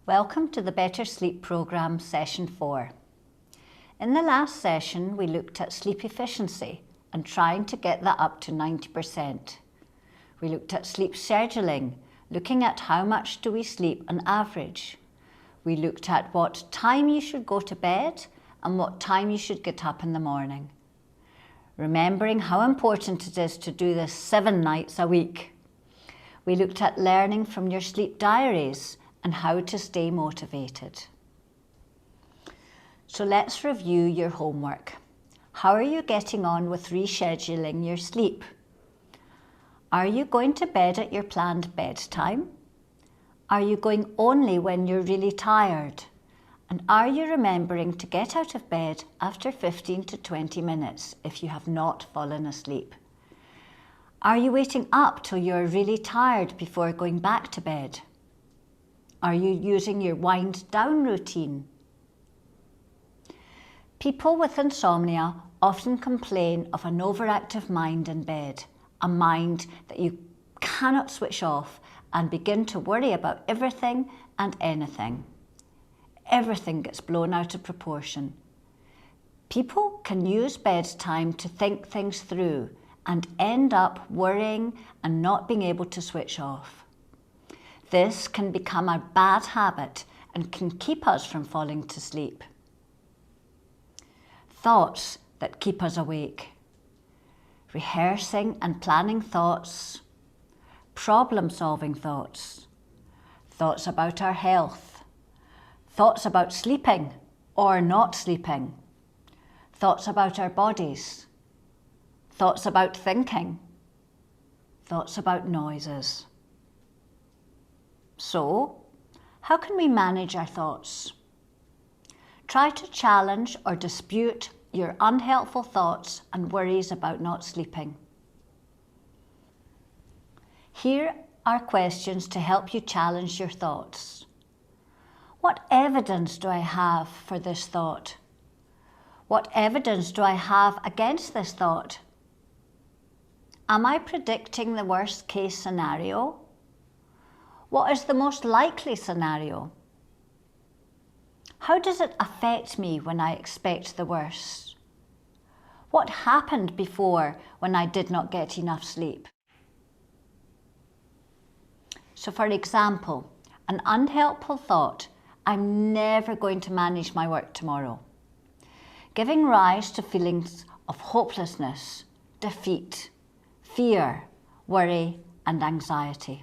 Welcome to the Better Sleep Programme Session 4. In the last session, we looked at sleep efficiency and trying to get that up to 90%. We looked at sleep scheduling, looking at how much do we sleep on average. We looked at what time you should go to bed and what time you should get up in the morning. Remembering how important it is to do this 7 nights a week. We looked at learning from your sleep diaries and how to stay motivated. So let's review your homework. How are you getting on with rescheduling your sleep? Are you going to bed at your planned bedtime? Are you going only when you're really tired? And are you remembering to get out of bed after 15 to 20 minutes if you have not fallen asleep? Are you waiting up till you're really tired before going back to bed? Are you using your wind down routine? People with insomnia often complain of an overactive mind in bed, a mind that you cannot switch off and begin to worry about everything and anything. Everything gets blown out of proportion. People can use bedtime to think things through and end up worrying and not being able to switch off. This can become a bad habit and can keep us from falling to sleep. Thoughts that keep us awake. Rehearsing and planning thoughts. Problem-solving thoughts. Thoughts about our health. Thoughts about sleeping or not sleeping. Thoughts about our bodies. Thoughts about thinking. Thoughts about noises. So, how can we manage our thoughts? Try to challenge or dispute your unhelpful thoughts and worries about not sleeping. Here are questions to help you challenge your thoughts. What evidence do I have for this thought? What evidence do I have against this thought? Am I predicting the worst case scenario? What is the most likely scenario? How does it affect me when I expect the worst? What happened before when I did not get enough sleep? So for example, an unhelpful thought, I'm never going to manage my work tomorrow, giving rise to feelings of hopelessness, defeat, fear, worry, and anxiety.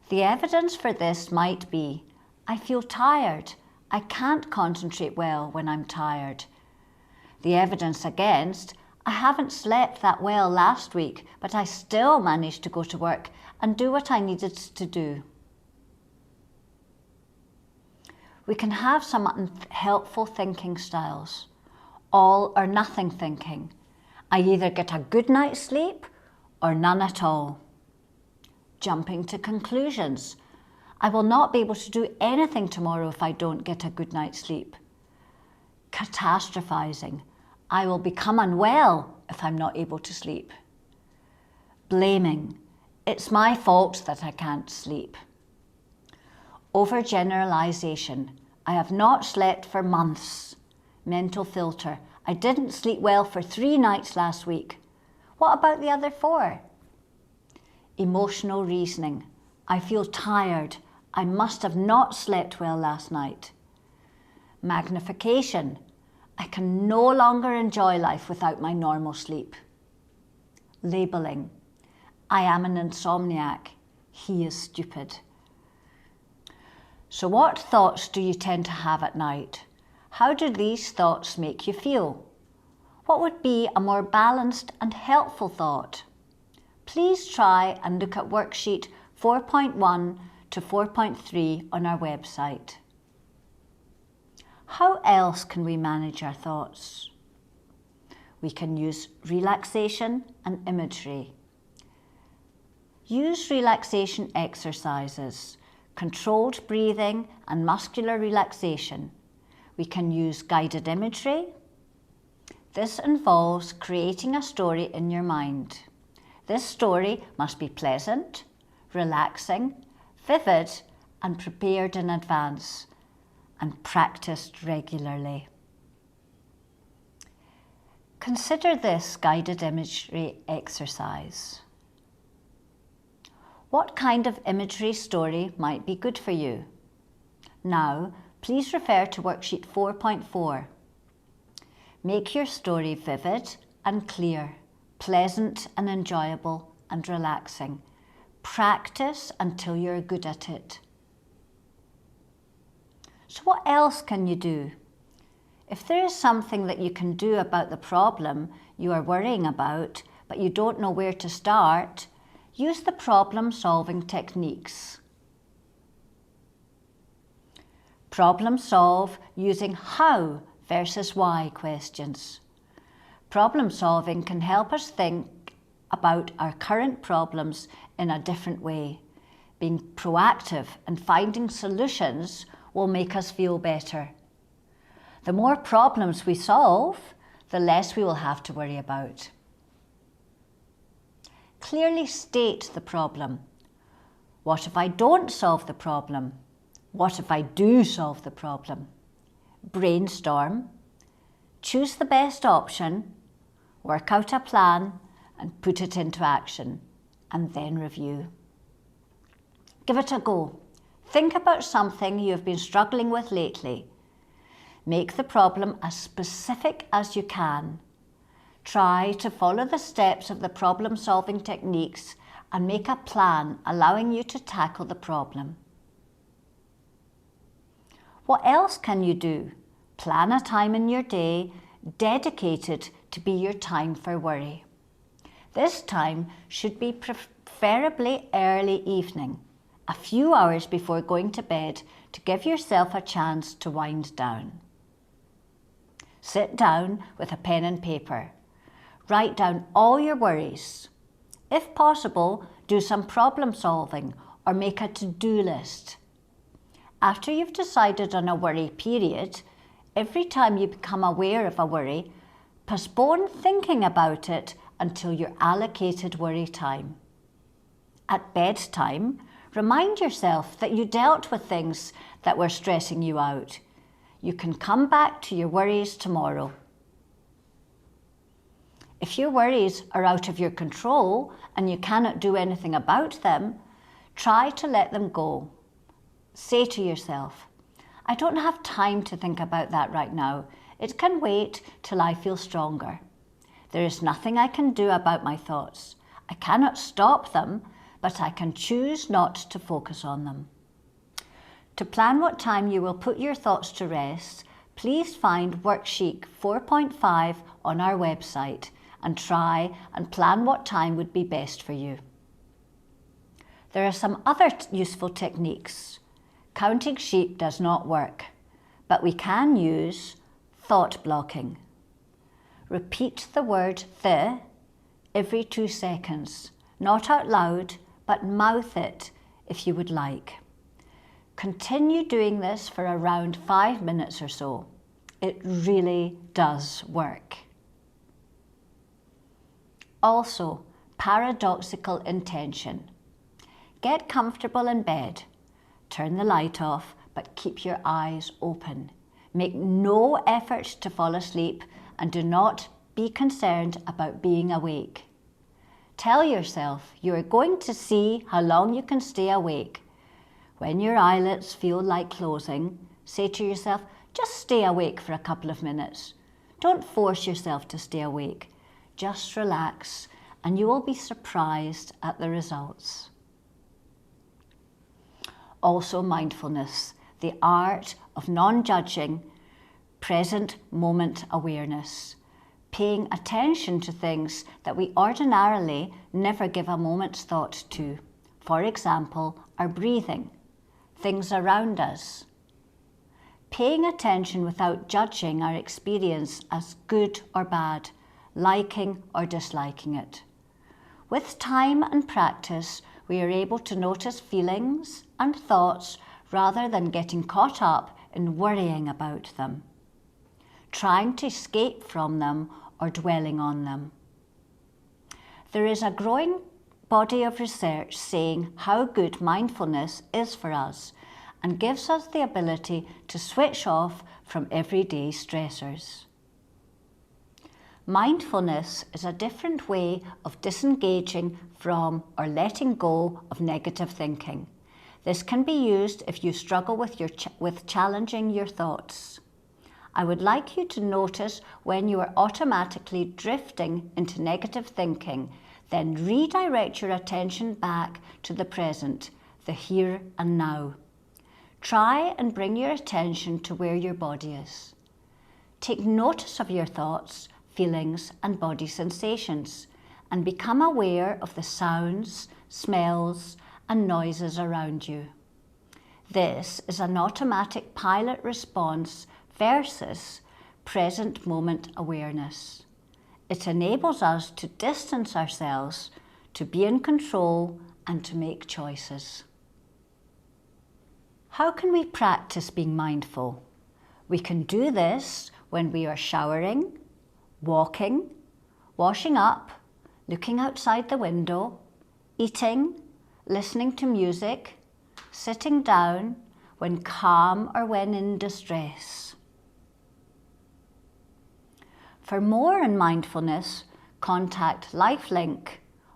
The evidence for this might be, I feel tired. I can't concentrate well when I'm tired. The evidence against, I haven't slept that well last week, but I still managed to go to work and do what I needed to do. We can have some unhelpful thinking styles. All or nothing thinking. I either get a good night's sleep or none at all. Jumping to conclusions. I will not be able to do anything tomorrow if I don't get a good night's sleep. Catastrophizing. I will become unwell if I'm not able to sleep. Blaming. It's my fault that I can't sleep. Overgeneralization. I have not slept for months. Mental filter. I didn't sleep well for 3 nights last week. What about the other 4? Emotional reasoning. I feel tired. I must have not slept well last night. Magnification. I can no longer enjoy life without my normal sleep. Labeling. I am an insomniac. He is stupid. So what thoughts do you tend to have at night? How do these thoughts make you feel? What would be a more balanced and helpful thought? Please try and look at worksheet 4.1 to 4.3 on our website. How else can we manage our thoughts? We can use relaxation and imagery. Use relaxation exercises, controlled breathing and muscular relaxation. We can use guided imagery. This involves creating a story in your mind. This story must be pleasant, relaxing, vivid, and prepared in advance and practiced regularly. Consider this guided imagery exercise. What kind of imagery story might be good for you? Now, please refer to worksheet 4.4. Make your story vivid and clear, pleasant and enjoyable and relaxing. Practice until you're good at it. So what else can you do? If there is something that you can do about the problem you are worrying about, but you don't know where to start, use the problem-solving techniques. Problem solve using how versus why questions. Problem solving can help us think about our current problems in a different way. Being proactive and finding solutions will make us feel better. The more problems we solve, the less we will have to worry about. Clearly state the problem. What if I don't solve the problem? What if I do solve the problem? Brainstorm, choose the best option, work out a plan and put it into action, and then review. Give it a go. Think about something you have been struggling with lately. Make the problem as specific as you can. Try to follow the steps of the problem-solving techniques and make a plan allowing you to tackle the problem. What else can you do? Plan a time in your day dedicated to be your time for worry. This time should be preferably early evening, a few hours before going to bed to give yourself a chance to wind down. Sit down with a pen and paper. Write down all your worries. If possible, do some problem solving or make a to-do list. After you've decided on a worry period, every time you become aware of a worry, postpone thinking about it until your allocated worry time. At bedtime, remind yourself that you dealt with things that were stressing you out. You can come back to your worries tomorrow. If your worries are out of your control and you cannot do anything about them, try to let them go. Say to yourself, I don't have time to think about that right now. It can wait till I feel stronger. There is nothing I can do about my thoughts. I cannot stop them, but I can choose not to focus on them. To plan what time you will put your thoughts to rest, please find worksheet 4.5 on our website and try and plan what time would be best for you. There are some other useful techniques. Counting sheep does not work, but we can use thought blocking. Repeat the word the every 2 seconds, not out loud, but mouth it if you would like. Continue doing this for around 5 minutes or so. It really does work. Also, paradoxical intention. Get comfortable in bed. Turn the light off, but keep your eyes open. Make no effort to fall asleep and do not be concerned about being awake. Tell yourself you are going to see how long you can stay awake. When your eyelids feel like closing, say to yourself, just stay awake for a couple of minutes. Don't force yourself to stay awake. Just relax and you will be surprised at the results. Also mindfulness, the art of non-judging, present moment awareness, paying attention to things that we ordinarily never give a moment's thought to. For example, our breathing, things around us. Paying attention without judging our experience as good or bad, liking or disliking it. With time and practice, we are able to notice feelings and thoughts rather than getting caught up in worrying about them, trying to escape from them or dwelling on them. There is a growing body of research saying how good mindfulness is for us, and gives us the ability to switch off from everyday stressors. Mindfulness is a different way of disengaging from or letting go of negative thinking. This can be used if you struggle with challenging your thoughts. I would like you to notice when you are automatically drifting into negative thinking, then redirect your attention back to the present, the here and now. Try and bring your attention to where your body is. Take notice of your thoughts, feelings and body sensations, and become aware of the sounds, smells and noises around you. This is an automatic pilot response versus present moment awareness. It enables us to distance ourselves, to be in control and to make choices. How can we practice being mindful? We can do this when we are showering, walking, washing up, looking outside the window, eating, listening to music, sitting down, when calm or when in distress. For more on mindfulness, contact LifeLink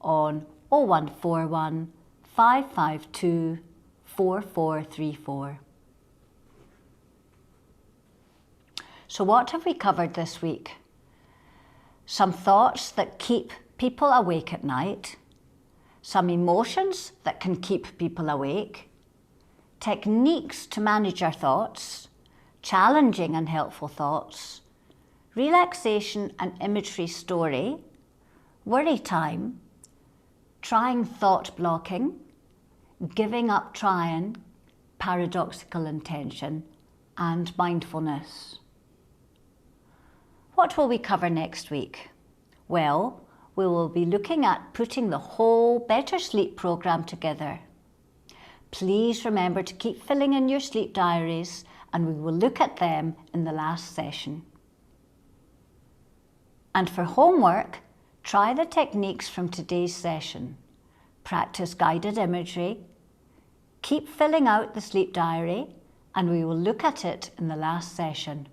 on 0141 552 4434. So what have we covered this week? Some thoughts that keep people awake at night, some emotions that can keep people awake, techniques to manage our thoughts, challenging and helpful thoughts, relaxation and imagery story, worry time, trying thought blocking, giving up trying, paradoxical intention, and mindfulness. What will we cover next week? Well, we will be looking at putting the whole Better Sleep programme together. Please remember to keep filling in your sleep diaries, and we will look at them in the last session. And for homework, try the techniques from today's session. Practice guided imagery, keep filling out the sleep diary, and we will look at it in the last session.